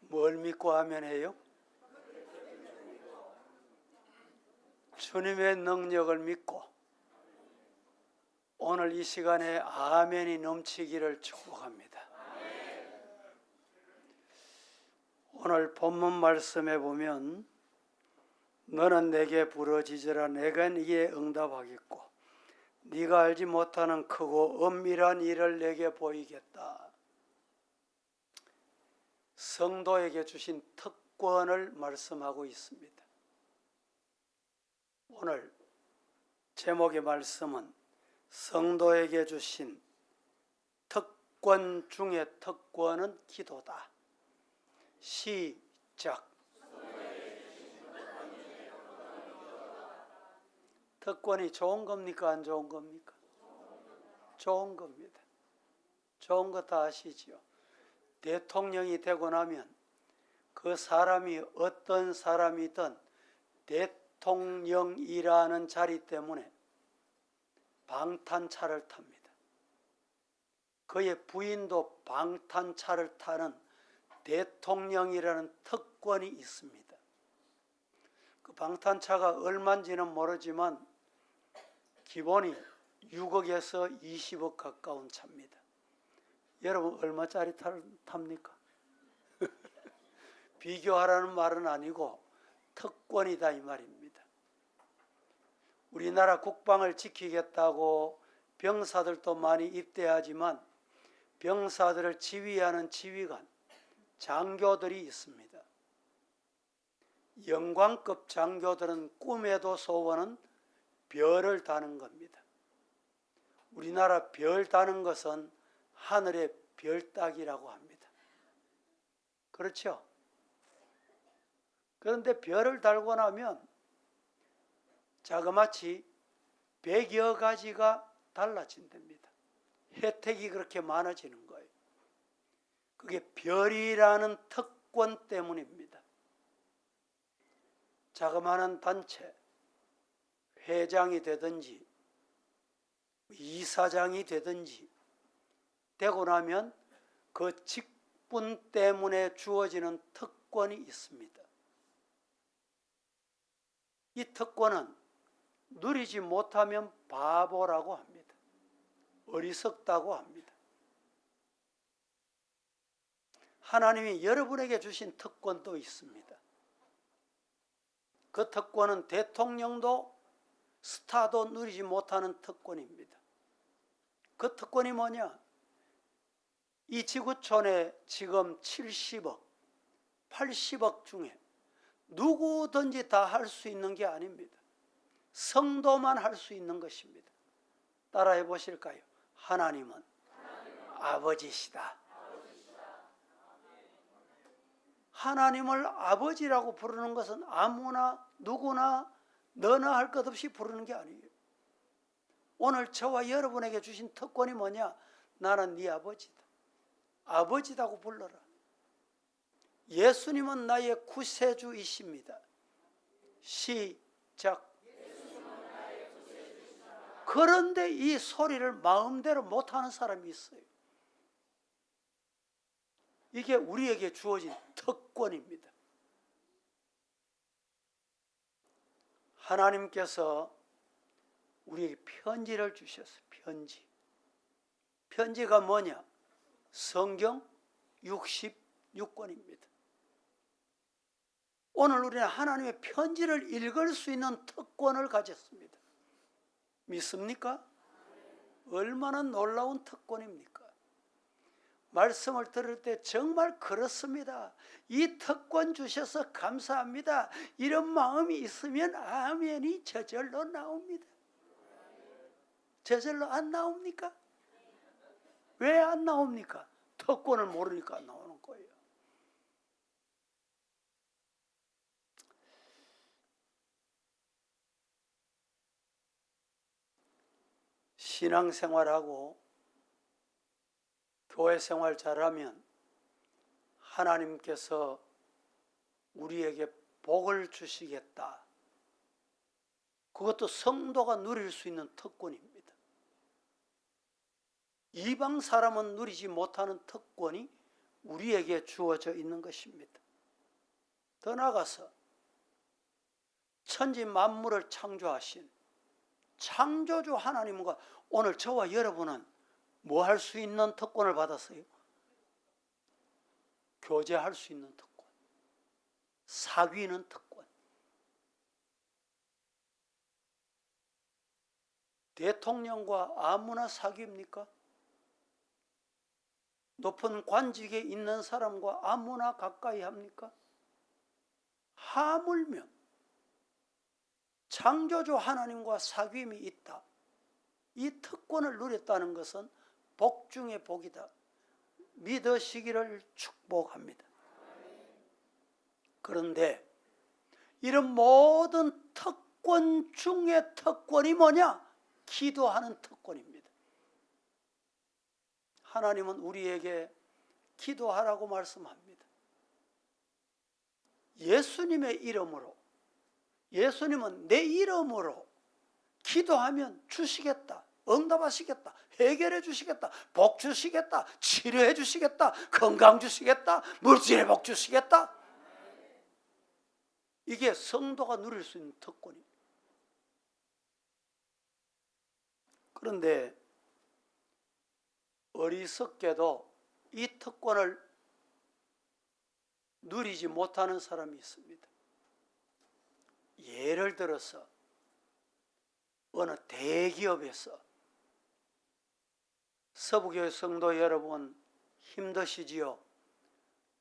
뭘 믿고 하면 해요? 주님의 능력을 믿고 오늘 이 시간에 아멘이 넘치기를 축복합니다. 오늘 본문 말씀에 보면 너는 내게 부르짖으라 내가 네게 응답하겠고 네가 알지 못하는 크고 엄밀한 일을 내게 보이겠다. 성도에게 주신 특권을 말씀하고 있습니다. 오늘 제목의 말씀은 성도에게 주신 특권 중에 특권은 기도다. 시작. 특권이 좋은 겁니까? 안 좋은 겁니까? 좋은 겁니다. 좋은 거 다 아시죠? 대통령이 되고 나면 그 사람이 어떤 사람이든 대통령이라는 자리 때문에 방탄차를 탑니다. 그의 부인도 방탄차를 타는 대통령이라는 특권이 있습니다. 그 방탄차가 얼마인지는 모르지만 기본이 6억에서 20억 가까운 차입니다. 여러분 얼마짜리 탑니까? 비교하라는 말은 아니고 특권이다 이 말입니다. 우리나라 국방을 지키겠다고 병사들도 많이 입대하지만 병사들을 지휘하는 지휘관, 장교들이 있습니다. 영광급 장교들은 꿈에도 소원은 별을 다는 겁니다. 우리나라 별 다는 것은 하늘의 별 따기라고 합니다. 그렇죠? 그런데 별을 달고 나면 자그마치 100여 가지가 달라진답니다. 혜택이 그렇게 많아지는 거예요. 그게 별이라는 특권 때문입니다. 자그마한 단체, 회장이 되든지 이사장이 되든지 되고 나면 그 직분 때문에 주어지는 특권이 있습니다. 이 특권은 누리지 못하면 바보라고 합니다. 어리석다고 합니다. 하나님이 여러분에게 주신 특권도 있습니다. 그 특권은 대통령도 스타도 누리지 못하는 특권입니다. 그 특권이 뭐냐? 이 지구촌에 지금 70억, 80억 중에 누구든지 다 할 수 있는 게 아닙니다. 성도만 할 수 있는 것입니다. 따라해 보실까요? 하나님은 아버지시다. 하나님을 아버지라고 부르는 것은 아무나 누구나 너나 할 것 없이 부르는 게 아니에요. 오늘 저와 여러분에게 주신 특권이 뭐냐? 나는 네 아버지다. 아버지라고 불러라. 예수님은 나의 구세주이십니다. 시작. 그런데 이 소리를 마음대로 못하는 사람이 있어요. 이게 우리에게 주어진 특권입니다. 하나님께서 우리에게 편지를 주셨어요. 편지. 편지가 뭐냐? 성경 66권입니다. 오늘 우리는 하나님의 편지를 읽을 수 있는 특권을 가졌습니다. 믿습니까? 얼마나 놀라운 특권입니까? 말씀을 들을 때 정말 그렇습니다. 이 특권 주셔서 감사합니다. 이런 마음이 있으면 아멘이 저절로 나옵니다. 저절로 안 나옵니까? 왜 안 나옵니까? 특권을 모르니까 안 나오는 거예요. 신앙생활하고 교회생활 잘하면 하나님께서 우리에게 복을 주시겠다. 그것도 성도가 누릴 수 있는 특권입니다. 이방 사람은 누리지 못하는 특권이 우리에게 주어져 있는 것입니다. 더 나아가서 천지 만물을 창조하신 창조주 하나님과 오늘 저와 여러분은 뭐 할 수 있는 특권을 받았어요? 교제할 수 있는 특권, 사귀는 특권. 대통령과 아무나 사귀입니까? 높은 관직에 있는 사람과 아무나 가까이 합니까? 하물며 창조주 하나님과 사귐이 있다. 이 특권을 누렸다는 것은 복 중의 복이다. 믿으시기를 축복합니다. 그런데 이런 모든 특권 중의 특권이 뭐냐? 기도하는 특권입니다. 하나님은 우리에게 기도하라고 말씀합니다. 예수님의 이름으로, 예수님은 내 이름으로 기도하면 주시겠다, 응답하시겠다, 해결해 주시겠다, 복 주시겠다, 치료해 주시겠다, 건강 주시겠다, 물질의 복 주시겠다. 이게 성도가 누릴 수 있는 특권입니다. 그런데 어리석게도 이 특권을 누리지 못하는 사람이 있습니다. 예를 들어서 어느 대기업에서, 서부교회 성도 여러분 힘드시지요?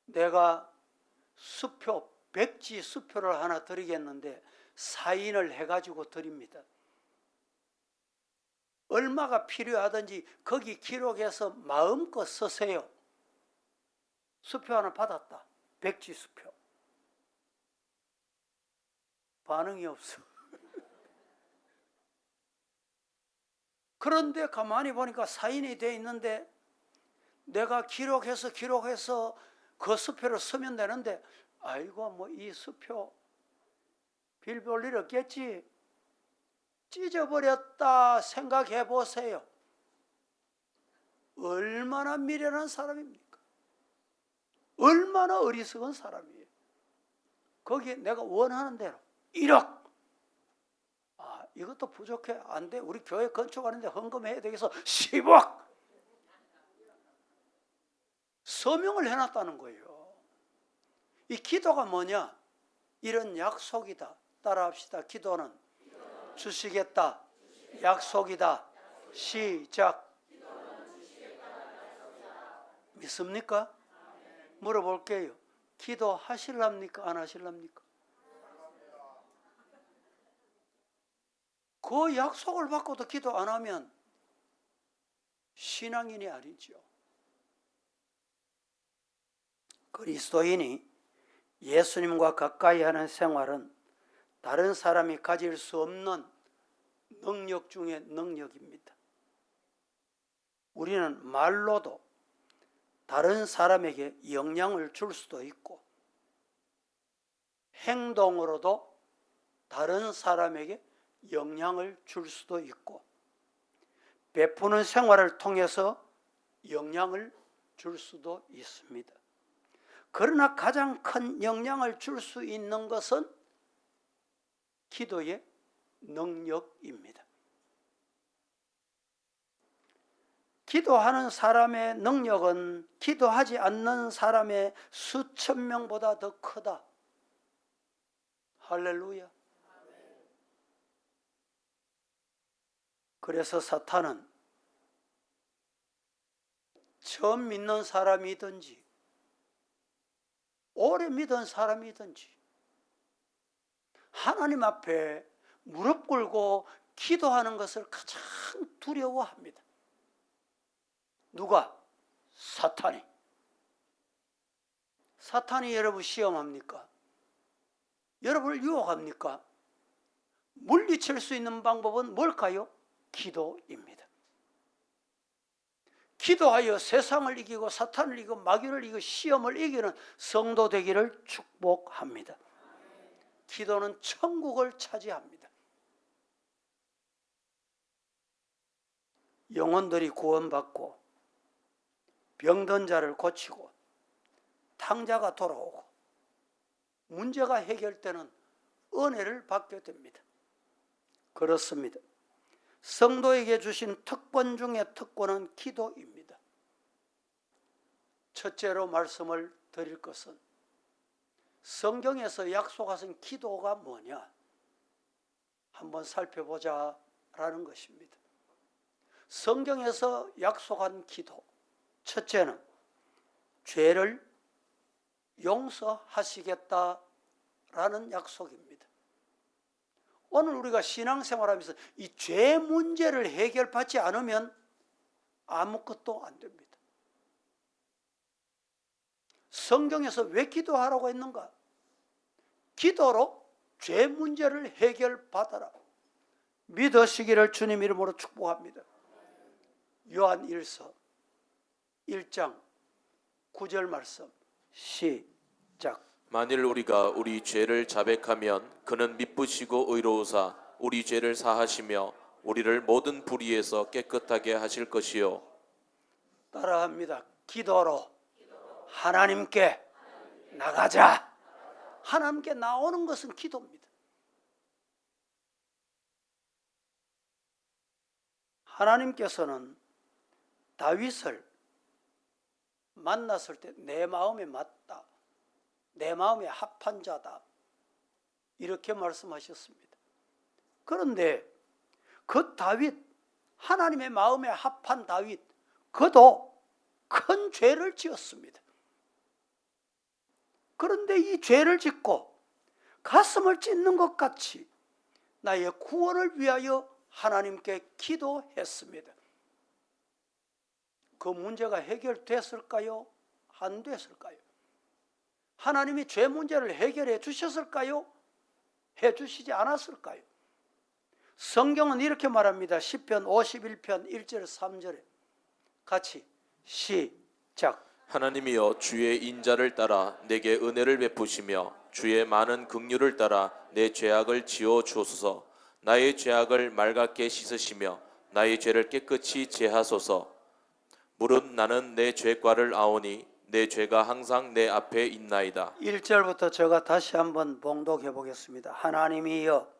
내가 수표, 백지 수표를 하나 드리겠는데 사인을 해가지고 드립니다. 얼마가 필요하든지 거기 기록해서 마음껏 쓰세요. 수표 하나 받았다. 백지 수표. 반응이 없어. 그런데 가만히 보니까 사인이 돼 있는데 내가 기록해서 그 수표를 쓰면 되는데, 아이고 뭐 이 수표 빌 볼 일 없겠지, 찢어버렸다 생각해 보세요. 얼마나 미련한 사람입니까? 얼마나 어리석은 사람이에요. 거기에 내가 원하는 대로 1억, 이것도 부족해, 안 돼, 우리 교회 건축하는데 헌금해야 되겠어, 10억 서명을 해놨다는 거예요. 이 기도가 뭐냐? 이런 약속이다. 따라합시다. 기도는 주시겠다, 약속이다. 시작. 믿습니까? 물어볼게요. 기도하실랍니까? 안 하실랍니까? 그 약속을 받고도 기도 안 하면 신앙인이 아니죠. 그리스도인이 예수님과 가까이 하는 생활은 다른 사람이 가질 수 없는 능력 중의 능력입니다. 우리는 말로도 다른 사람에게 영향을 줄 수도 있고, 행동으로도 다른 사람에게 영향을 줄 수도 있고, 베푸는 생활을 통해서 영향을 줄 수도 있습니다. 그러나 가장 큰 영향을 줄 수 있는 것은 기도의 능력입니다. 기도하는 사람의 능력은 기도하지 않는 사람의 수천 명보다 더 크다. 할렐루야. 그래서 사탄은 처음 믿는 사람이든지 오래 믿은 사람이든지 하나님 앞에 무릎 꿇고 기도하는 것을 가장 두려워합니다. 누가? 사탄이. 사탄이 여러분 시험합니까? 여러분을 유혹합니까? 물리칠 수 있는 방법은 뭘까요? 기도입니다. 기도하여 세상을 이기고 사탄을 이기고 마귀를 이기고 시험을 이기는 성도 되기를 축복합니다. 기도는 천국을 차지합니다. 영혼들이 구원받고 병든 자를 고치고 탕자가 돌아오고 문제가 해결되는 은혜를 받게 됩니다. 그렇습니다. 성도에게 주신 특권 중에 특권은 기도입니다. 첫째로 말씀을 드릴 것은 성경에서 약속하신 기도가 뭐냐 한번 살펴보자라는 것입니다. 성경에서 약속한 기도, 첫째는 죄를 용서하시겠다라는 약속입니다. 오늘 우리가 신앙생활하면서 이 죄 문제를 해결받지 않으면 아무것도 안 됩니다. 성경에서 왜 기도하라고 했는가? 기도로 죄 문제를 해결받아라 믿으시기를 주님 이름으로 축복합니다. 요한 1서 1장 9절 말씀 시작. 만일 우리가 우리 죄를 자백하면 그는 미쁘시고 의로우사 우리 죄를 사하시며 우리를 모든 불의에서 깨끗하게 하실 것이요. 따라합니다. 기도로 하나님께 나가자. 하나님께 나오는 것은 기도입니다. 하나님께서는 다윗을 만났을 때 내 마음에 맞다, 내 마음에 합한 자다 이렇게 말씀하셨습니다. 그런데 그 다윗, 하나님의 마음에 합한 다윗, 그도 큰 죄를 지었습니다. 그런데 이 죄를 짓고 가슴을 찢는 것 같이 나의 구원을 위하여 하나님께 기도했습니다. 그 문제가 해결됐을까요? 안 됐을까요? 하나님이 죄 문제를 해결해 주셨을까요? 해 주시지 않았을까요? 성경은 이렇게 말합니다. 시편 51편 1절 3절에 같이 시작. 하나님이여 주의 인자를 따라 내게 은혜를 베푸시며 주의 많은 긍휼을 따라 내 죄악을 지워 주옵소서. 나의 죄악을 맑게 씻으시며 나의 죄를 깨끗이 제하소서. 무릇 나는 내 죄과를 아오니 내 죄가 항상 내 앞에 있나이다. 1절부터 제가 다시 한번 봉독해 보겠습니다. 하나님이여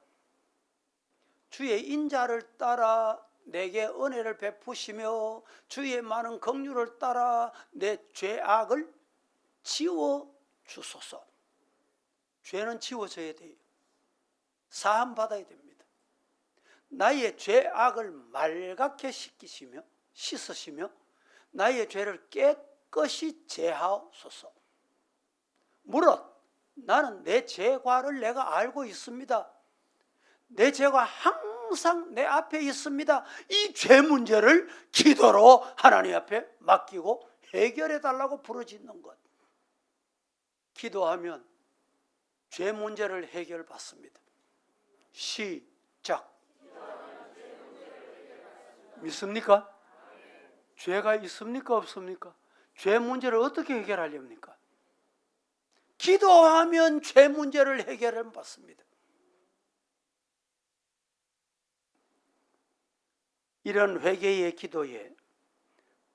주의 인자를 따라 내게 은혜를 베푸시며 주의 많은 긍휼을 따라 내 죄악을 지워 주소서. 죄는 지워져야 돼요. 사함 받아야 됩니다. 나의 죄악을 맑게 씻으시며 나의 죄를 깨끗이 제하소서. 무릇 나는 내 죄과를 내가 알고 있습니다. 내 죄가 항상 내 앞에 있습니다. 이 죄 문제를 기도로 하나님 앞에 맡기고 해결해 달라고 부르짖는 것. 기도하면 죄 문제를 해결받습니다. 시작. 믿습니까? 죄가 있습니까? 없습니까? 죄 문제를 어떻게 해결하렵니까? 기도하면 죄 문제를 해결해 받습니다. 이런 회개의 기도에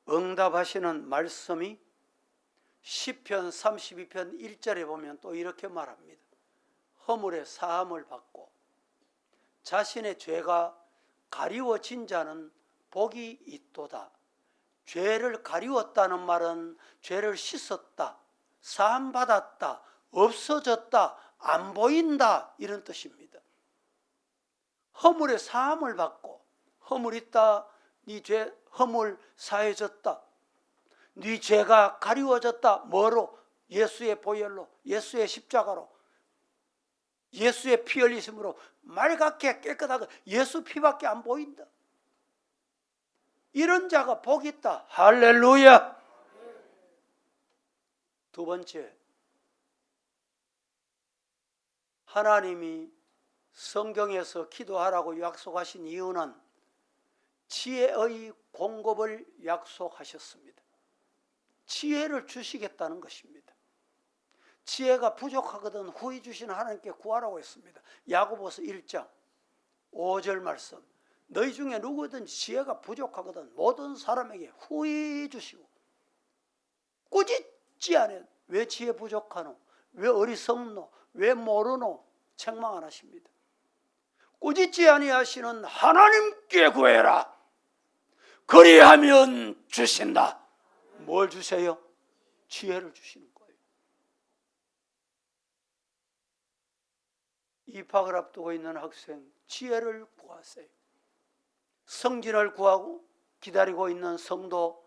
응답하시는 말씀이 시편 32편 1절에 보면 또 이렇게 말합니다. 허물의 사함을 받고 자신의 죄가 가리워진 자는 복이 있도다. 죄를 가리웠다는 말은 죄를 씻었다, 사함받았다, 없어졌다, 안 보인다 이런 뜻입니다. 허물의 사함을 받고 허물 있다, 네 죄 허물 사해졌다, 네 죄가 가리워졌다. 뭐로? 예수의 보혈로, 예수의 십자가로, 예수의 피 흘리심으로 맑게 깨끗하게 예수 피밖에 안 보인다. 이런 자가 복이 있다. 할렐루야. 두 번째, 하나님이 성경에서 기도하라고 약속하신 이유는 지혜의 공급을 약속하셨습니다. 지혜를 주시겠다는 것입니다. 지혜가 부족하거든 후히 주신 하나님께 구하라고 했습니다. 야고보서 1장 5절 말씀. 너희 중에 누구든 지혜가 부족하거든 모든 사람에게 후히 주시고 꾸짖지 않은 왜 지혜 부족하노? 왜 어리석노? 왜 모르노? 책망 안 하십니다. 꾸짖지 아니하시는 하나님께 구해라. 그리하면 주신다. 뭘 주세요? 지혜를 주시는 거예요. 입학을 앞두고 있는 학생, 지혜를 구하세요. 성진을 구하고 기다리고 있는 성도,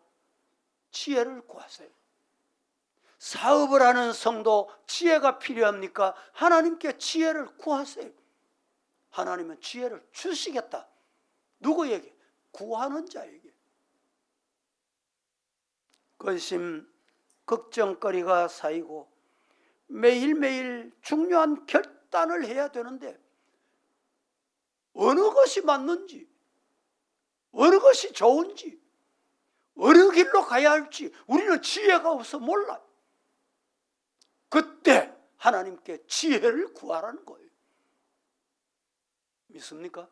지혜를 구하세요. 사업을 하는 성도, 지혜가 필요합니까? 하나님께 지혜를 구하세요. 하나님은 지혜를 주시겠다. 누구에게? 구하는 자에게. 근심, 걱정거리가 쌓이고 매일매일 중요한 결단을 해야 되는데 어느 것이 맞는지, 어느 것이 좋은지, 어느 길로 가야 할지 우리는 지혜가 없어 몰라요. 그때 하나님께 지혜를 구하라는 거예요. 믿습니까?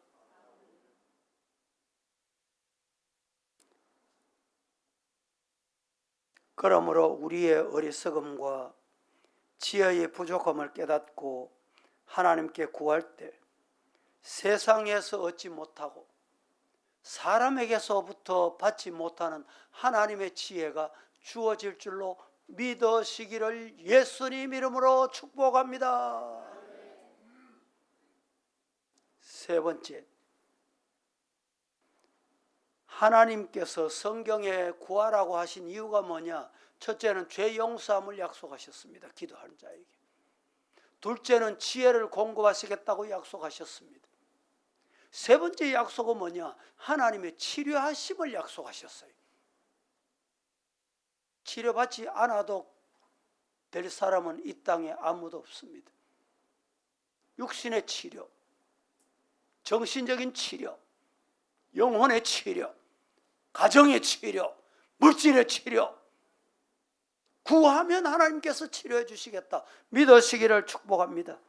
그러므로 우리의 어리석음과 지혜의 부족함을 깨닫고 하나님께 구할 때 세상에서 얻지 못하고 사람에게서부터 받지 못하는 하나님의 지혜가 주어질 줄로 믿으시기를 예수님 이름으로 축복합니다. 세 번째, 하나님께서 성경에 구하라고 하신 이유가 뭐냐? 첫째는 죄 용서함을 약속하셨습니다. 기도하는 자에게. 둘째는 지혜를 공급하시겠다고 약속하셨습니다. 세 번째 약속은 뭐냐? 하나님의 치료하심을 약속하셨어요. 치료받지 않아도 될 사람은 이 땅에 아무도 없습니다. 육신의 치료, 정신적인 치료, 영혼의 치료, 가정의 치료, 물질의 치료, 구하면 하나님께서 치료해 주시겠다. 믿으시기를 축복합니다.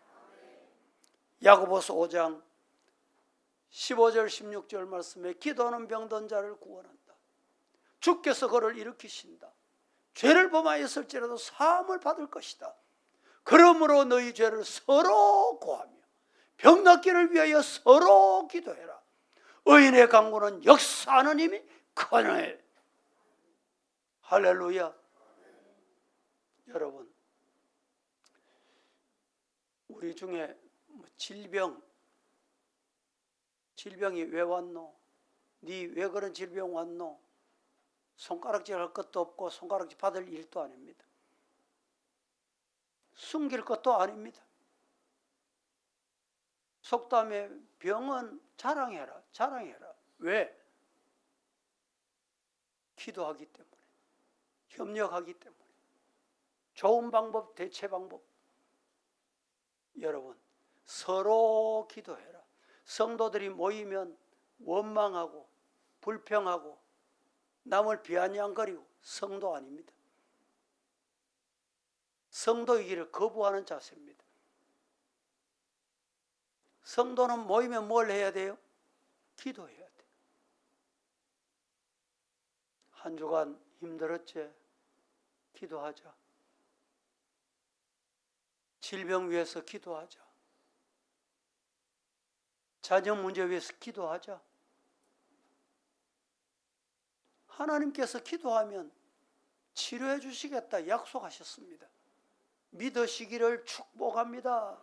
야고보서 5장 15절 16절 말씀에 기도하는 병든 자를 구원한다. 주께서 그를 일으키신다. 죄를 범하였을지라도 사함을 받을 것이다. 그러므로 너희 죄를 서로 고하며 병 낫기를 위하여 서로 기도해라. 의인의 간구는 역사하는 힘이 크네. 할렐루야. 여러분, 우리 중에 질병이 왜 왔노? 네 왜 그런 질병 왔노? 손가락질 할 것도 없고 손가락질 받을 일도 아닙니다. 숨길 것도 아닙니다. 속담에 병은 자랑해라, 자랑해라. 왜? 기도하기 때문에, 협력하기 때문에, 좋은 방법, 대체 방법. 여러분, 서로 기도해라. 성도들이 모이면 원망하고 불평하고 남을 비아냥거리고 성도 아닙니다. 성도이기를 거부하는 자세입니다. 성도는 모이면 뭘 해야 돼요? 기도해야 돼요. 한 주간 힘들었지? 기도하자. 질병 위해서 기도하자. 자녀 문제 위해서 기도하자. 하나님께서 기도하면 치료해 주시겠다 약속하셨습니다. 믿으시기를 축복합니다.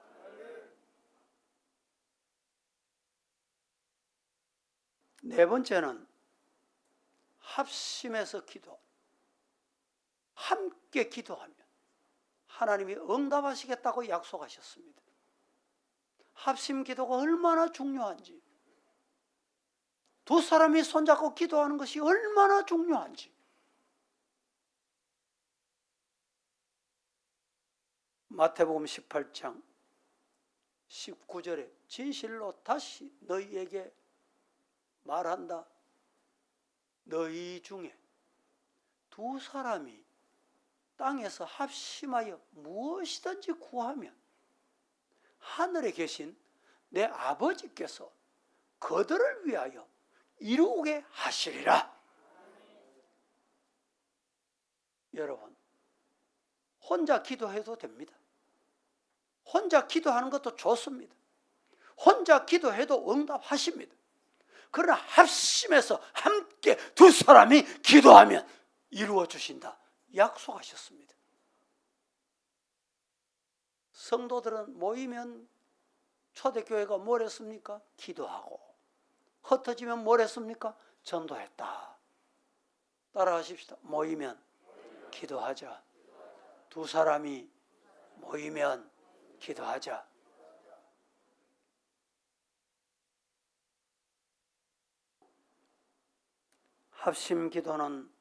네 번째는 합심해서 기도. 함께 기도하면 하나님이 응답하시겠다고 약속하셨습니다. 합심 기도가 얼마나 중요한지, 두 사람이 손잡고 기도하는 것이 얼마나 중요한지. 마태복음 18장 19절에 진실로 다시 너희에게 말한다. 너희 중에 두 사람이 땅에서 합심하여 무엇이든지 구하면 하늘에 계신 내 아버지께서 그들을 위하여 이루게 하시리라. 여러분, 혼자 기도해도 됩니다. 혼자 기도하는 것도 좋습니다. 혼자 기도해도 응답하십니다. 그러나 합심해서 함께 두 사람이 기도하면 이루어 주신다 약속하셨습니다. 성도들은 모이면 초대교회가 뭘 했습니까? 기도하고. 흩어지면 뭘 했습니까? 전도했다. 따라하십시다. 모이면 기도하자. 두 사람이 모이면 기도하자. 합심 기도는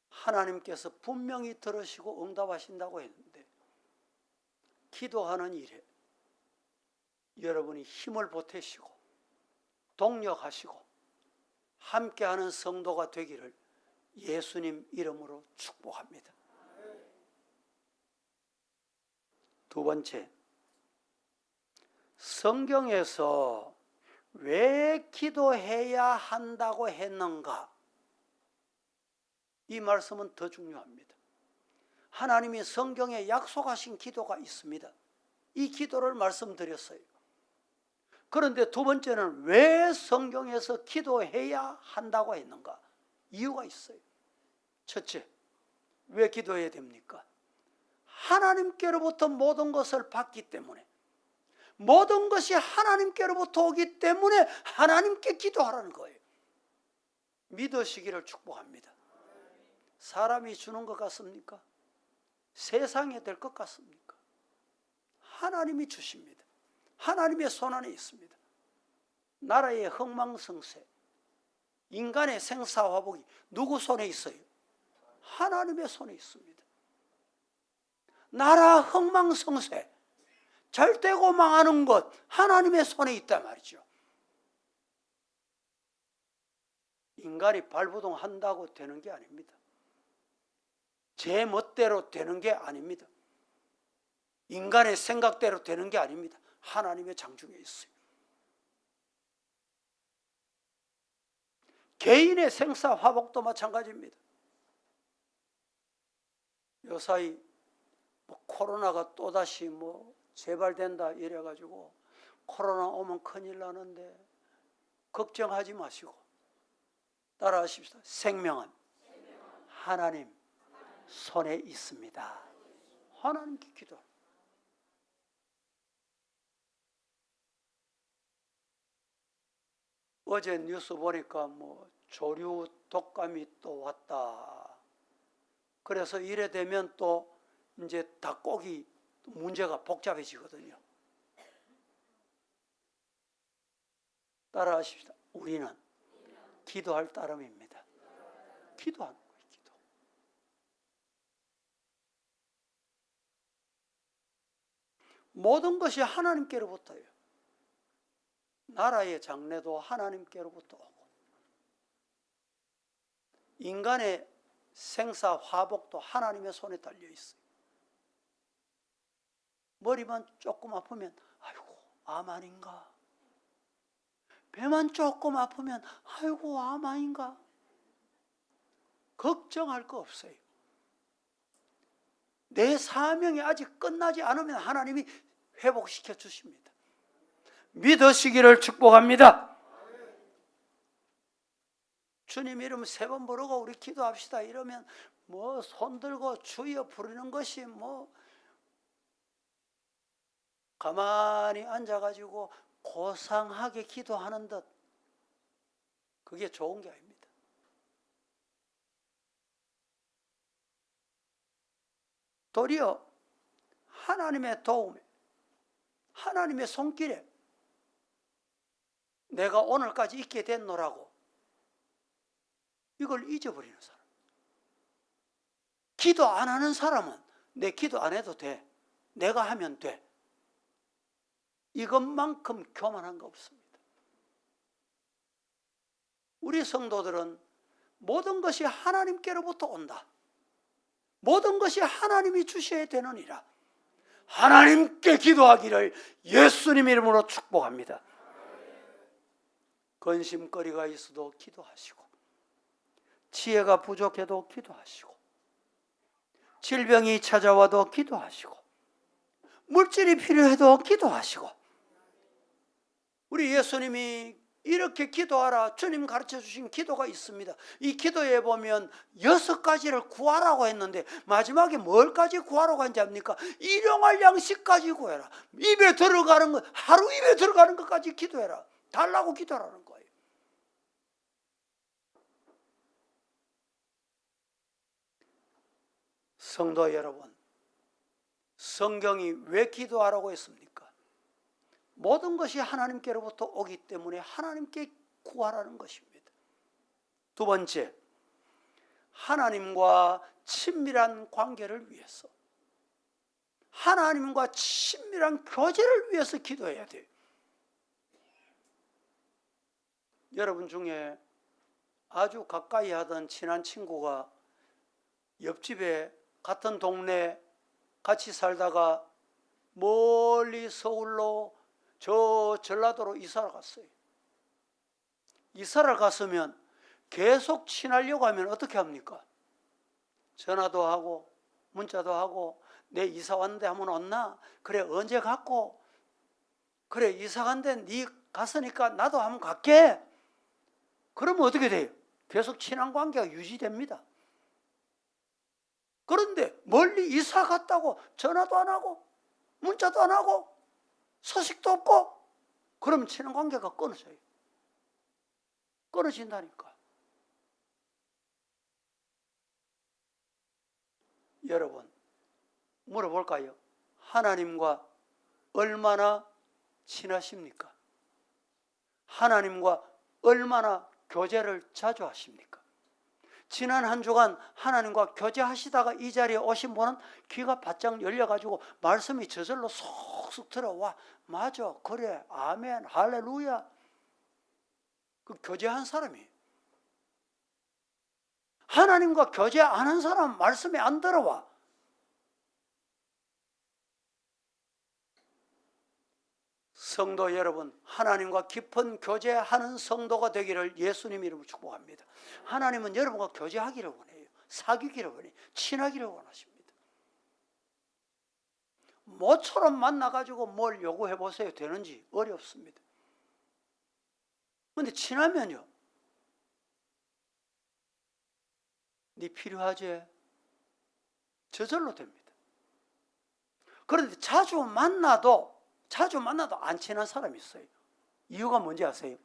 하나님께서 분명히 들으시고 응답하신다고 했는데, 기도하는 일에 여러분이 힘을 보태시고 동력하시고 함께하는 성도가 되기를 예수님 이름으로 축복합니다. 두 번째, 성경에서 왜 기도해야 한다고 했는가? 이 말씀은 더 중요합니다. 하나님이 성경에 약속하신 기도가 있습니다. 이 기도를 말씀드렸어요. 그런데 두 번째는 왜 성경에서 기도해야 한다고 했는가? 이유가 있어요. 첫째, 왜 기도해야 됩니까? 하나님께로부터 모든 것을 받기 때문에, 모든 것이 하나님께로부터 오기 때문에 하나님께 기도하라는 거예요. 믿으시기를 축복합니다. 사람이 주는 것 같습니까? 세상에 될 것 같습니까? 하나님이 주십니다. 하나님의 손 안에 있습니다. 나라의 흥망성쇠, 인간의 생사화복이 누구 손에 있어요? 하나님의 손에 있습니다. 나라 흥망성쇠, 잘되고 망하는 것 하나님의 손에 있단 말이죠. 인간이 발부동한다고 되는 게 아닙니다. 제 멋대로 되는 게 아닙니다. 인간의 생각대로 되는 게 아닙니다. 하나님의 장중에 있어요. 개인의 생사화복도 마찬가지입니다. 요사이 코로나가 또다시 재발된다 이래가지고 코로나 오면 큰일 나는데 걱정하지 마시고 따라하십시다. 생명은 하나님 손에 있습니다. 하나님께 기도. 어제 뉴스 보니까 조류 독감이 또 왔다. 그래서 이래 되면 또 이제 닭고기 문제가 복잡해지거든요. 따라하십시다. 우리는 기도할 따름입니다. 기도하는 거예요. 기도. 모든 것이 하나님께로부터예요. 나라의 장래도 하나님께로부터 오고, 인간의 생사 화복도 하나님의 손에 달려 있어요. 머리만 조금 아프면 아이고 암 아닌가? 배만 조금 아프면 아이고 암 아닌가? 걱정할 거 없어요. 내 사명이 아직 끝나지 않으면 하나님이 회복시켜 주십니다. 믿으시기를 축복합니다. 주님 이름 3번 부르고 우리 기도합시다 이러면 손 들고 주여 부르는 것이 가만히 앉아가지고 고상하게 기도하는 듯, 그게 좋은 게 아닙니다. 도리어 하나님의 도움에, 하나님의 손길에 내가 오늘까지 있게 됐노라고 이걸 잊어버리는 사람. 기도 안 하는 사람은 내 기도 안 해도 돼, 내가 하면 돼, 이것만큼 교만한 거 없습니다. 우리 성도들은 모든 것이 하나님께로부터 온다, 모든 것이 하나님이 주셔야 되느니라 하나님께 기도하기를 예수님 이름으로 축복합니다. 근심거리가 있어도 기도하시고, 지혜가 부족해도 기도하시고, 질병이 찾아와도 기도하시고, 물질이 필요해도 기도하시고, 우리 예수님이 이렇게 기도하라 주님 가르쳐 주신 기도가 있습니다. 이 기도에 보면 6가지를 구하라고 했는데 마지막에 뭘까지 구하라고 한지 압니까? 일용할 양식까지 구해라. 입에 들어가는 것, 하루 입에 들어가는 것까지 기도해라. 달라고 기도하라는 거예요. 성도 여러분, 성경이 왜 기도하라고 했습니까? 모든 것이 하나님께로부터 오기 때문에 하나님께 구하라는 것입니다. 두 번째, 하나님과 친밀한 관계를 위해서, 하나님과 친밀한 교제를 위해서 기도해야 돼요. 여러분 중에 아주 가까이 하던 친한 친구가 옆집에 같은 동네 같이 살다가 멀리 서울로 저 전라도로 이사를 갔어요. 이사를 갔으면 계속 친하려고 하면 어떻게 합니까? 전화도 하고 문자도 하고, 내 이사 왔는데 한번 왔나? 그래, 언제 갔고? 그래, 이사 간데 네 갔으니까 나도 한번 갈게. 그러면 어떻게 돼요? 계속 친한 관계가 유지됩니다. 그런데 멀리 이사 갔다고 전화도 안 하고 문자도 안 하고 소식도 없고, 그러면 친한 관계가 끊어져요. 끊어진다니까. 여러분, 물어볼까요? 하나님과 얼마나 친하십니까? 하나님과 얼마나 교제를 자주 하십니까? 지난 한 주간 하나님과 교제하시다가 이 자리에 오신 분은 귀가 바짝 열려가지고 말씀이 저절로 쏙쏙 들어와. 맞아, 그래, 아멘, 할렐루야. 그 교제한 사람이. 하나님과 교제 안 한 사람은 말씀이 안 들어와. 성도 여러분, 하나님과 깊은 교제하는 성도가 되기를 예수님 이름으로 축복합니다. 하나님은 여러분과 교제하기를 원해요. 사귀기를 원해요. 친하기를 원하십니다. 모처럼 만나가지고 뭘 요구해 보세요. 되는지? 어렵습니다. 그런데 친하면요, 네 필요하지? 저절로 됩니다. 그런데 자주 만나도 안 친한 사람이 있어요. 이유가 뭔지 아세요?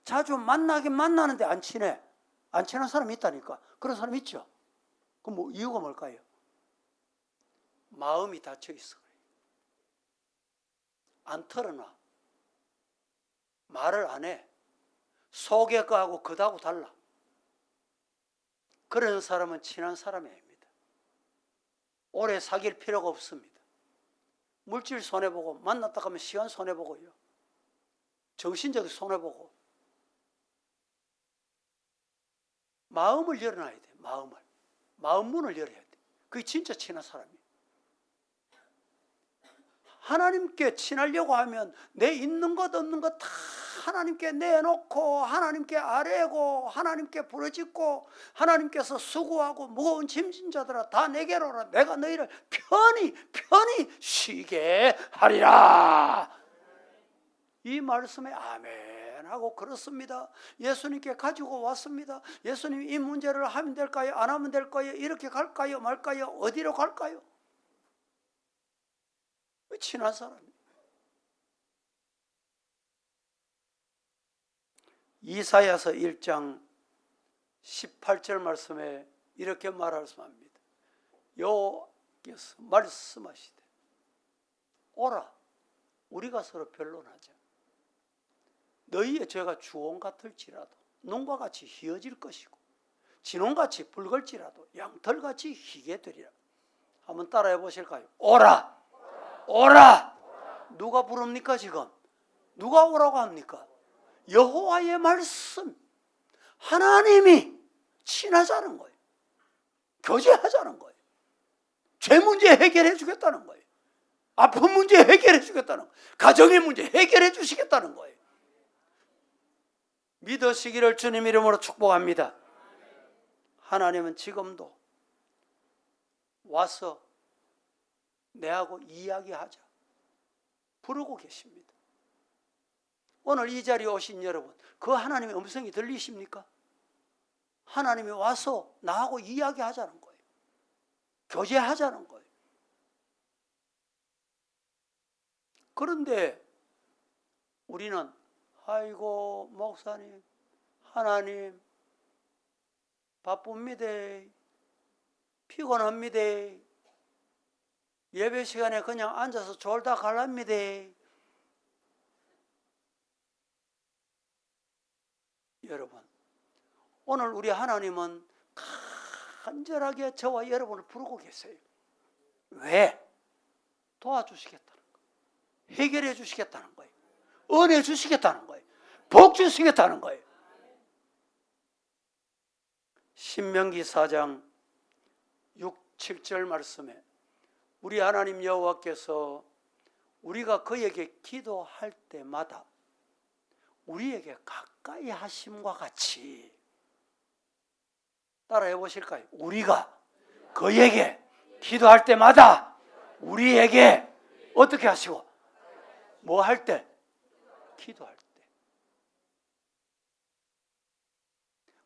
자주 만나긴 만나는데 안 친해. 안 친한 사람이 있다니까. 그런 사람 있죠? 그럼 뭐 이유가 뭘까요? 마음이 닫혀 있어. 안 털어놔. 말을 안 해. 속에 거하고 겉하고 달라. 그런 사람은 친한 사람이 아닙니다. 오래 사귈 필요가 없습니다. 물질 손해보고, 만났다 하면 시간 손해보고요. 정신적인 손해보고. 마음을 열어놔야 돼. 마음 문을 열어야 돼. 그게 진짜 친한 사람이에요. 하나님께 친하려고 하면 내 있는 것 없는 것 다 하나님께 내놓고, 하나님께 아뢰고, 하나님께 부르짖고, 하나님께서 수고하고 무거운 짐진 자들아 다 내게로 오라. 내가 너희를 편히 쉬게 하리라. 이 말씀에 아멘 하고 그렇습니다. 예수님께 가지고 왔습니다. 예수님, 이 문제를 하면 될까요? 안 하면 될까요? 이렇게 갈까요? 말까요? 어디로 갈까요? 친한 사람이. 이사야서 1장 18절 말씀에 이렇게 말씀합니다. 여기서 말씀하시되, 오라, 우리가 서로 변론하자. 너희의 죄가 주홍 같을지라도 눈과 같이 희어질 것이고, 진홍같이 붉을지라도 양털같이 희게 되리라. 한번 따라해 보실까요? 오라, 오라. 누가 부릅니까 지금? 누가 오라고 합니까? 여호와의 말씀. 하나님이 친하자는 거예요. 교제하자는 거예요. 죄 문제 해결해 주겠다는 거예요. 아픈 문제 해결해 주겠다는 거예요. 가정의 문제 해결해 주시겠다는 거예요. 믿으시기를 주님 이름으로 축복합니다. 하나님은 지금도 와서 내하고 이야기하자 부르고 계십니다. 오늘 이 자리에 오신 여러분, 그 하나님의 음성이 들리십니까? 하나님이 와서 나하고 이야기하자는 거예요. 교제하자는 거예요. 그런데 우리는 아이고 목사님, 하나님 바쁩니다. 피곤합니다. 예배 시간에 그냥 앉아서 졸다 갈랍니다. 여러분, 오늘 우리 하나님은 간절하게 저와 여러분을 부르고 계세요. 왜? 도와주시겠다는 거예요. 해결해 주시겠다는 거예요. 은혜 주시겠다는 거예요. 복 주시겠다는 거예요. 신명기 4장 6, 7절 말씀에 우리 하나님 여호와께서 우리가 그에게 기도할 때마다 우리에게 가까이 하심과 같이, 따라해 보실까요? 우리가 그에게 기도할 때마다 우리에게 어떻게 하시고, 뭐 할 때? 기도할 때.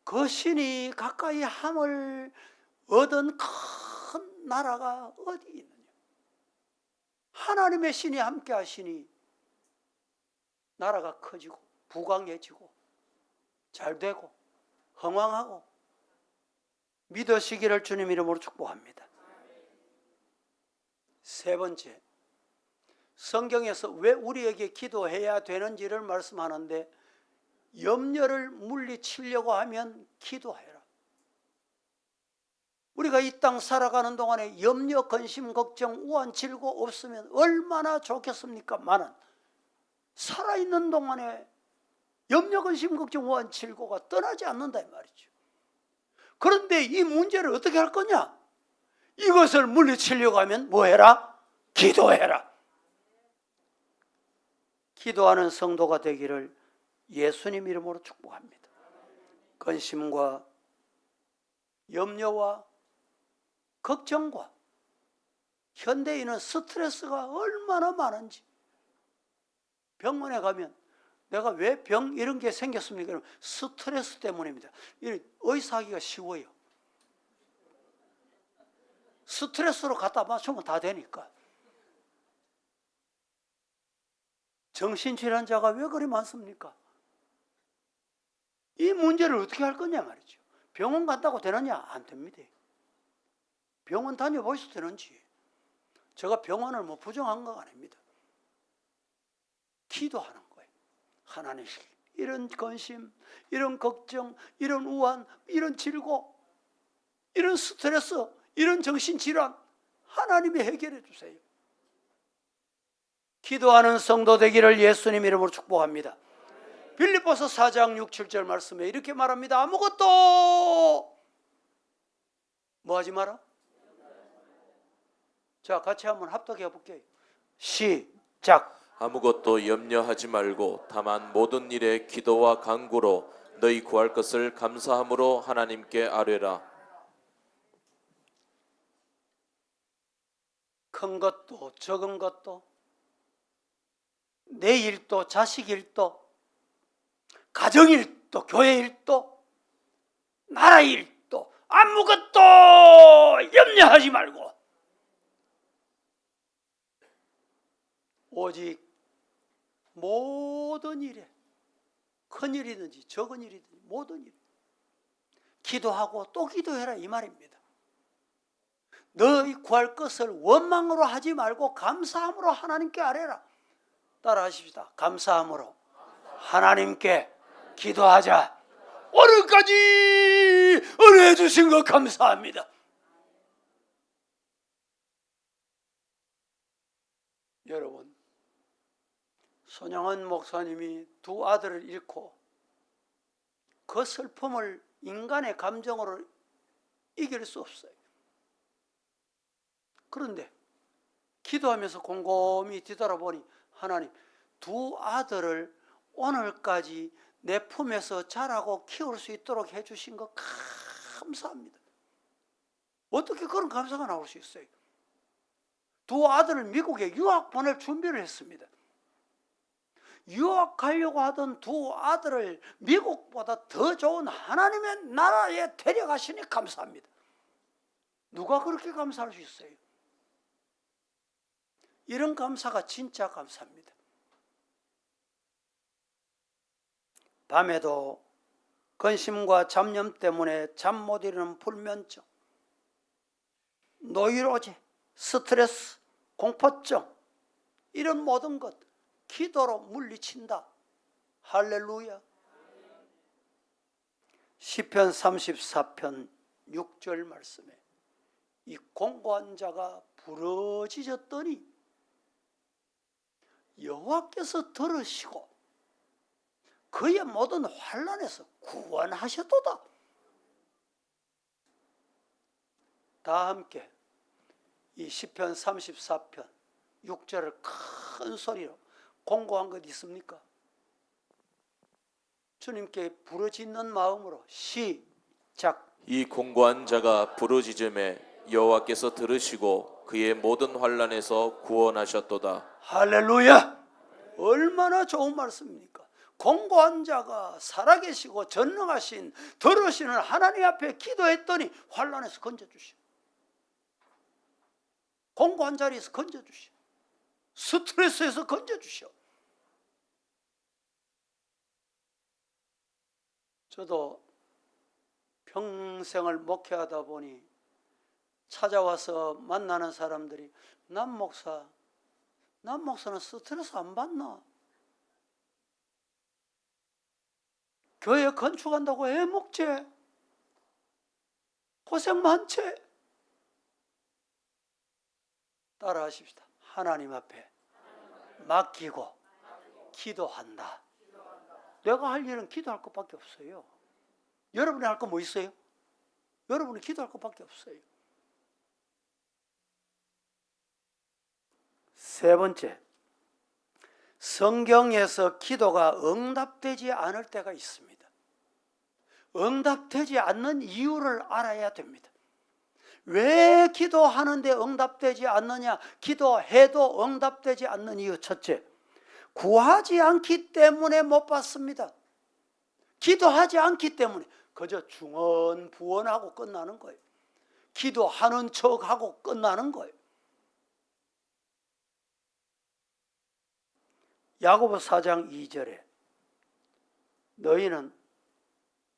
그 신이 가까이 함을 얻은 큰 나라가 어디 있느냐? 하나님의 신이 함께 하시니 나라가 커지고 부강해지고 잘 되고 흥왕하고 믿으시기를 주님 이름으로 축복합니다. 세 번째, 성경에서 왜 우리에게 기도해야 되는지를 말씀하는데, 염려를 물리치려고 하면 기도해라. 우리가 이 땅 살아가는 동안에 염려, 근심, 걱정, 우한, 질고 없으면 얼마나 좋겠습니까? 많은 살아있는 동안에 염려, 근심, 걱정, 우한, 질고가 떠나지 않는다 이 말이죠. 그런데 이 문제를 어떻게 할 거냐? 이것을 물리치려고 하면 뭐 해라? 기도해라. 기도하는 성도가 되기를 예수님 이름으로 축복합니다. 근심과 염려와 걱정과 현대인은 스트레스가 얼마나 많은지, 병원에 가면 내가 왜 병 이런 게 생겼습니까? 그러면 스트레스 때문입니다. 의사하기가 쉬워요. 스트레스로 갖다 맞추면 다 되니까. 정신질환자가 왜 그리 많습니까? 이 문제를 어떻게 할 거냐 말이죠. 병원 간다고 되느냐? 안 됩니다. 병원 다녀보셔도 되는지. 제가 병원을 뭐 부정한 거 아닙니다. 기도하는 거예요. 하나님, 이런 근심, 이런 걱정, 이런 우한, 이런 질고, 이런 스트레스, 이런 정신질환 하나님이 해결해 주세요. 기도하는 성도 되기를 예수님 이름으로 축복합니다. 빌립보서 4장 6, 7절 말씀에 이렇게 말합니다. 아무것도 뭐 하지 마라? 자, 같이 한번 합독해 볼게요. 시작. 아무것도 염려하지 말고 다만 모든 일에 기도와 간구로 너희 구할 것을 감사함으로 하나님께 아뢰라. 큰 것도 적은 것도, 내 일도 자식 일도, 가정 일도 교회 일도 나라 일도 아무것도 염려하지 말고 오직 모든 일에, 큰 일이든지 적은 일이든지 모든 일 기도하고 또 기도해라 이 말입니다. 너희 구할 것을 원망으로 하지 말고 감사함으로 하나님께 아뢰라. 따라 하십시다. 감사함으로 하나님께 기도하자. 오늘까지 은혜 주신 것 감사합니다. 여러분, 손영은 목사님이 두 아들을 잃고 그 슬픔을 인간의 감정으로 이길 수 없어요. 그런데 기도하면서 곰곰이 뒤돌아보니 하나님, 두 아들을 오늘까지 내 품에서 자라고 키울 수 있도록 해주신 거 감사합니다. 어떻게 그런 감사가 나올 수 있어요? 두 아들을 미국에 유학 보낼 준비를 했습니다. 유학하려고 하던 두 아들을 미국보다 더 좋은 하나님의 나라에 데려가시니 감사합니다. 누가 그렇게 감사할 수 있어요? 이런 감사가 진짜 감사합니다. 밤에도 근심과 잡념 때문에 잠 못 이루는 불면증, 노이로제, 스트레스, 공포증, 이런 모든 것 기도로 물리친다. 할렐루야. 시편 34편 6절 말씀에 이 공고한 자가 부러지셨더니 여호와께서 들으시고 그의 모든 환난에서 구원하셨도다. 다 함께 이 시편 34편 6절을 큰 소리로 공고한 것 있습니까? 주님께 부르짖는 마음으로 시작. 이 공고한 자가 부르짖음에 여호와께서 들으시고 그의 모든 환난에서 구원하셨도다. 할렐루야. 얼마나 좋은 말씀입니까? 공고한 자가 살아계시고 전능하신 들으시는 하나님 앞에 기도했더니 환난에서 건져주시오. 공고한 자리에서 건져주시오. 스트레스에서 건져주시오. 저도 평생을 목회하다 보니 찾아와서 만나는 사람들이 남 목사는 스트레스 안 받나? 교회 건축한다고 애먹제 고생 많제. 따라하십시다. 하나님 앞에 맡기고 기도한다. 내가 할 일은 기도할 것밖에 없어요. 여러분이 할 거 뭐 있어요? 여러분이 기도할 것밖에 없어요. 세 번째, 성경에서 기도가 응답되지 않을 때가 있습니다. 응답되지 않는 이유를 알아야 됩니다. 왜 기도하는데 응답되지 않느냐? 기도해도 응답되지 않는 이유 첫째, 구하지 않기 때문에 못 받습니다. 기도하지 않기 때문에 그저 중언부언하고 끝나는 거예요. 기도하는 척하고 끝나는 거예요. 야고보 4장 2절에 너희는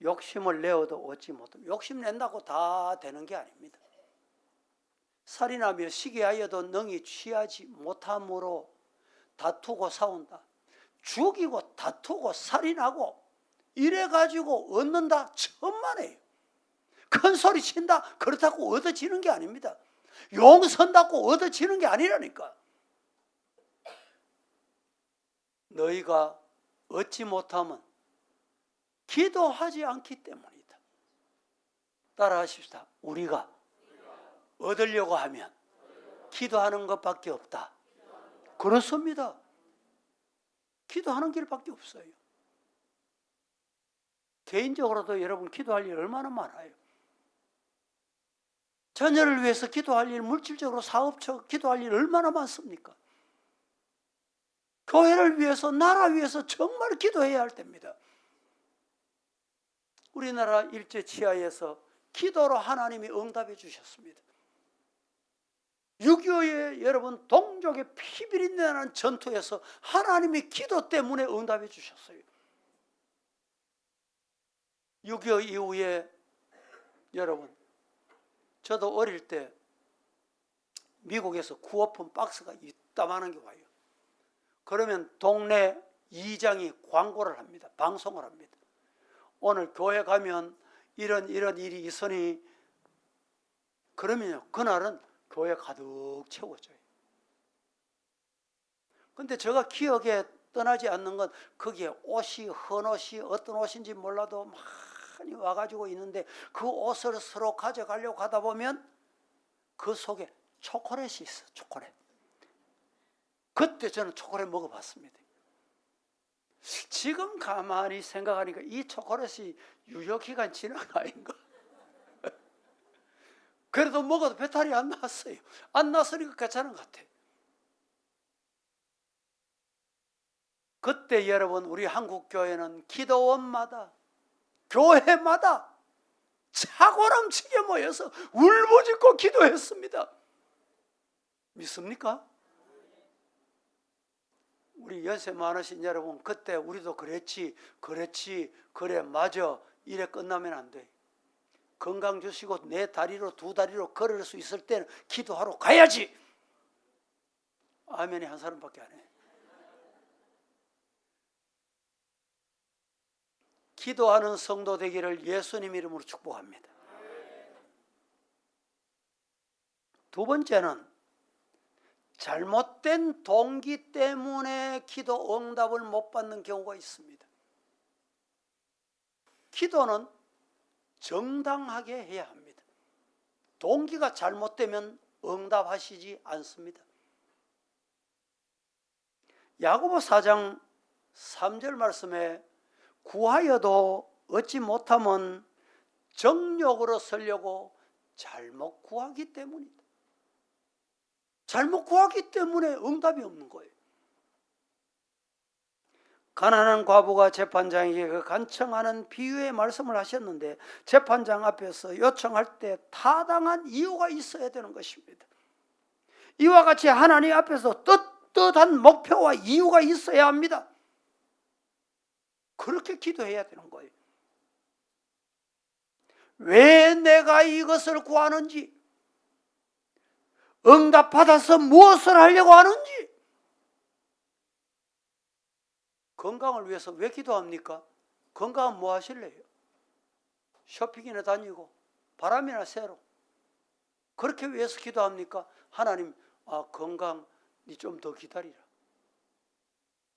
욕심을 내어도 얻지 못하고, 욕심 낸다고 다 되는 게 아닙니다. 살인하며 시기하여도 능히 취하지 못함으로 다투고 싸운다. 죽이고 다투고 살인하고 이래가지고 얻는다 천만에요. 큰 소리 친다 그렇다고 얻어지는 게 아닙니다. 용 선다고 얻어지는 게 아니라니까. 너희가 얻지 못하면 기도하지 않기 때문이다. 따라하십시다. 우리가 얻으려고 하면 기도하는 것밖에 없다. 그렇습니다. 기도하는 길밖에 없어요. 개인적으로도 여러분 기도할 일 얼마나 많아요. 자녀를 위해서 기도할 일, 물질적으로 사업적 기도할 일 얼마나 많습니까? 교회를 위해서, 나라 위해서 정말 기도해야 할 때입니다. 우리나라 일제 치하에서 기도로 하나님이 응답해 주셨습니다. 6.25에 여러분 동족의 피비린내나는 전투에서 하나님이 기도 때문에 응답해 주셨어요. 6.25 이후에 여러분, 저도 어릴 때 미국에서 구호품 박스가 이따만한 게 와요. 그러면 동네 이장이 광고를 합니다. 방송을 합니다. 오늘 교회 가면 이런 일이 있으니, 그러면요 그날은 교회 가득 채워져요. 근데 제가 기억에 떠나지 않는 건 거기에 옷이, 헌옷이 어떤 옷인지 몰라도 많이 와가지고 있는데 그 옷을 서로 가져가려고 하다 보면 그 속에 초콜릿이 있어. 초콜릿. 그때 저는 초콜릿 먹어봤습니다. 지금 가만히 생각하니까 이 초콜릿이 유효기간 지난 거 아닌가? 그래도 먹어도 배탈이 안 났어요. 안 났으니까 괜찮은 것 같아요. 그때 여러분, 우리 한국 교회는 기도원마다, 교회마다 차고 넘치게 모여서 울부짖고 기도했습니다. 믿습니까? 우리 연세 많으신 여러분, 그때 우리도 그랬지, 그래, 맞아, 이래 끝나면 안 돼. 건강 주시고 내 다리로, 두 다리로 걸을 수 있을 때는 기도하러 가야지. 아멘이 한 사람밖에 안 해. 기도하는 성도 되기를 예수님 이름으로 축복합니다. 두 번째는 잘못된 동기 때문에 기도 응답을 못 받는 경우가 있습니다. 기도는 정당하게 해야 합니다. 동기가 잘못되면 응답하시지 않습니다. 야고보 4장 3절 말씀에 구하여도 얻지 못하면 정욕으로 쓰려고 잘못 구하기 때문이다. 잘못 구하기 때문에 응답이 없는 거예요. 가난한 과부가 재판장에게 그 간청하는 비유의 말씀을 하셨는데, 재판장 앞에서 요청할 때 타당한 이유가 있어야 되는 것입니다. 이와 같이 하나님 앞에서 떳떳한 목표와 이유가 있어야 합니다. 그렇게 기도해야 되는 거예요. 왜 내가 이것을 구하는지, 응답받아서 무엇을 하려고 하는지. 건강을 위해서 왜 기도합니까? 건강은 뭐 하실래요? 쇼핑이나 다니고 바람이나 쐬러. 그렇게 위해서 기도합니까? 하나님, 건강 니 좀 더 기다리라.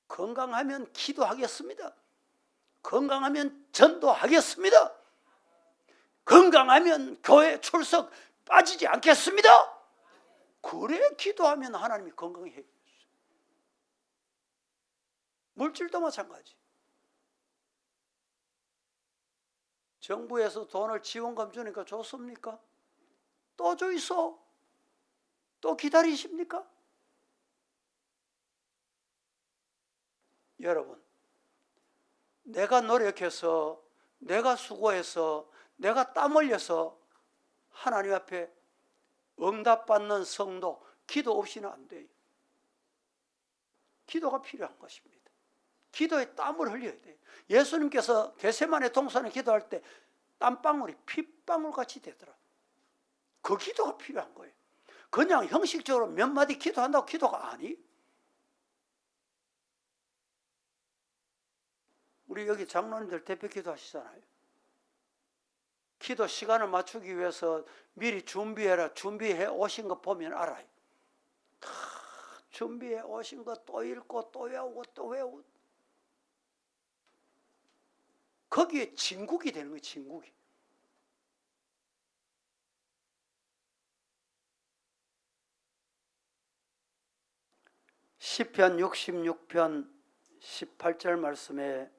건강하면 기도하겠습니다. 건강하면 전도하겠습니다. 건강하면 교회 출석 빠지지 않겠습니다. 그래 기도하면 하나님이 건강해 해주세요. 물질도 마찬가지. 정부에서 돈을 지원금 주니까 좋습니까? 또 줘 있어. 또 기다리십니까? 여러분, 내가 노력해서, 내가 수고해서, 내가 땀 흘려서 하나님 앞에 응답받는 성도, 기도 없이는 안 돼요. 기도가 필요한 것입니다. 기도에 땀을 흘려야 돼요. 예수님께서 겟세마네 동산에 기도할 때 땀방울이 핏방울같이 되더라. 그 기도가 필요한 거예요. 그냥 형식적으로 몇 마디 기도한다고 기도가 아니. 우리 여기 장로님들 대표 기도하시잖아요. 기도 시간을 맞추기 위해서 미리 준비해라, 준비해 오신 거 보면 알아요. 다 준비해 오신 거 또 읽고 또 외우고 또 외우고. 거기에 진국이 되는 거예요. 진국이. 시편 66편 18절 말씀에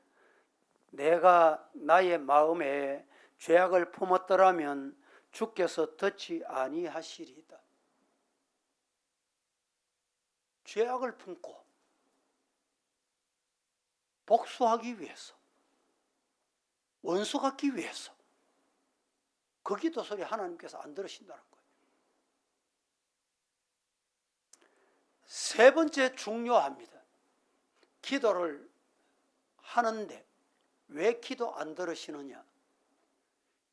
내가 나의 마음에 죄악을 품었더라면 주께서 듣지 아니하시리이다. 죄악을 품고 복수하기 위해서, 원수 갖기 위해서 그 기도 소리 하나님께서 안 들으신다는 거예요. 세 번째 중요합니다. 기도를 하는데 왜 기도 안 들으시느냐?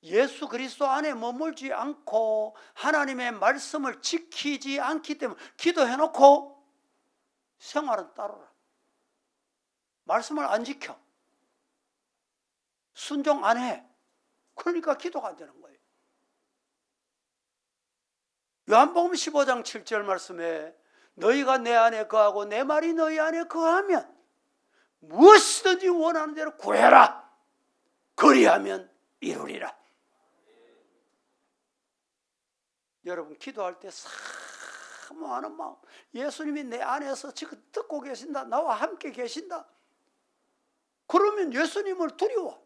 예수 그리스도 안에 머물지 않고 하나님의 말씀을 지키지 않기 때문에. 기도해놓고 생활은 따르라. 말씀을 안 지켜. 순종 안 해. 그러니까 기도가 안 되는 거예요. 요한복음 15장 7절 말씀에 너희가 내 안에 거하고 내 말이 너희 안에 거하면 무엇이든지 원하는 대로 구해라. 그리하면 이루리라. 여러분, 기도할 때 사모하는 마음, 예수님이 내 안에서 지금 듣고 계신다, 나와 함께 계신다. 그러면 예수님을 두려워.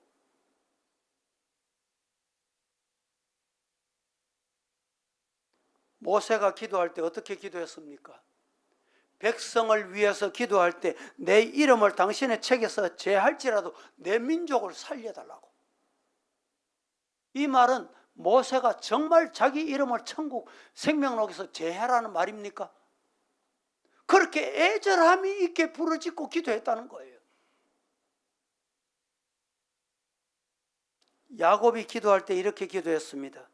모세가 기도할 때 어떻게 기도했습니까? 백성을 위해서 기도할 때 내 이름을 당신의 책에서 제할지라도 내 민족을 살려달라고. 이 말은 모세가 정말 자기 이름을 천국 생명록에서 제하라는 말입니까? 그렇게 애절함이 있게 부르짖고 기도했다는 거예요. 야곱이 기도할 때 이렇게 기도했습니다.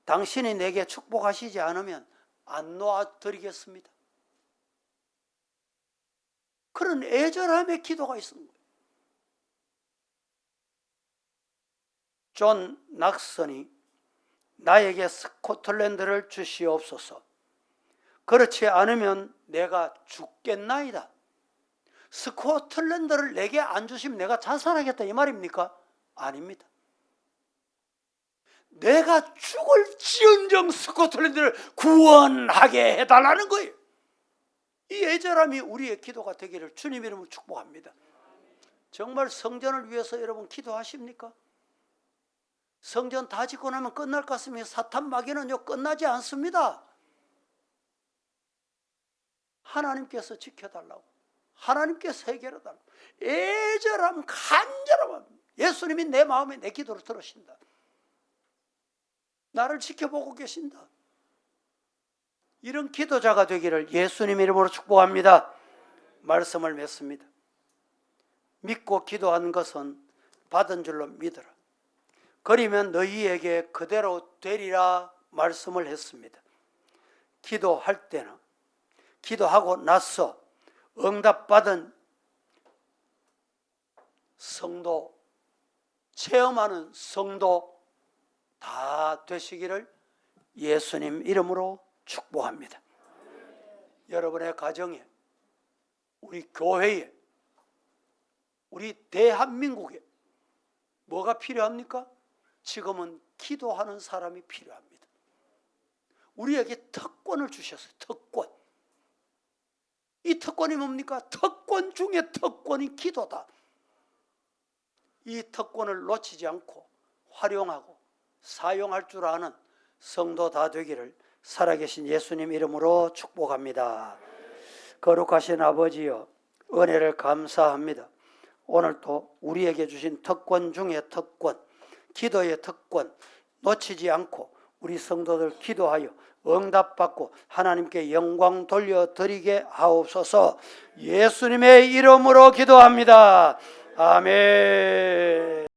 당신이 내게 축복하시지 않으면 안 놓아드리겠습니다. 그런 애절함의 기도가 있습니다. 존 낙선이 나에게 스코틀랜드를 주시옵소서. 그렇지 않으면 내가 죽겠나이다. 스코틀랜드를 내게 안 주시면 내가 자살하겠다 이 말입니까? 아닙니다. 내가 죽을지언정 스코틀랜드를 구원하게 해달라는 거예요. 이 애절함이 우리의 기도가 되기를 주님 이름으로 축복합니다. 정말 성전을 위해서 여러분 기도하십니까? 성전 다 짓고 나면 끝날 것 같으면 사탄 마귀는요 끝나지 않습니다. 하나님께서 지켜달라고, 하나님께서 해결해달라고 애절함, 간절함. 예수님이 내 마음에 내 기도를 들으신다. 나를 지켜보고 계신다. 이런 기도자가 되기를 예수님 이름으로 축복합니다. 말씀을 맺습니다. 믿고 기도한 것은 받은 줄로 믿으라. 그리면 너희에게 그대로 되리라 말씀을 했습니다. 기도할 때나 기도하고 나서 응답받은 성도, 체험하는 성도 다 되시기를 예수님 이름으로 축복합니다. 여러분의 가정에, 우리 교회에, 우리 대한민국에 뭐가 필요합니까? 지금은 기도하는 사람이 필요합니다. 우리에게 특권을 주셨어요. 특권. 이 특권이 뭡니까? 특권 중에 특권이 기도다. 이 특권을 놓치지 않고 활용하고 사용할 줄 아는 성도 다 되기를 살아계신 예수님 이름으로 축복합니다. 거룩하신 아버지여, 은혜를 감사합니다. 오늘 또 우리에게 주신 특권 중에 특권, 기도의 특권 놓치지 않고 우리 성도들 기도하여 응답받고 하나님께 영광 돌려드리게 하옵소서. 예수님의 이름으로 기도합니다. 아멘.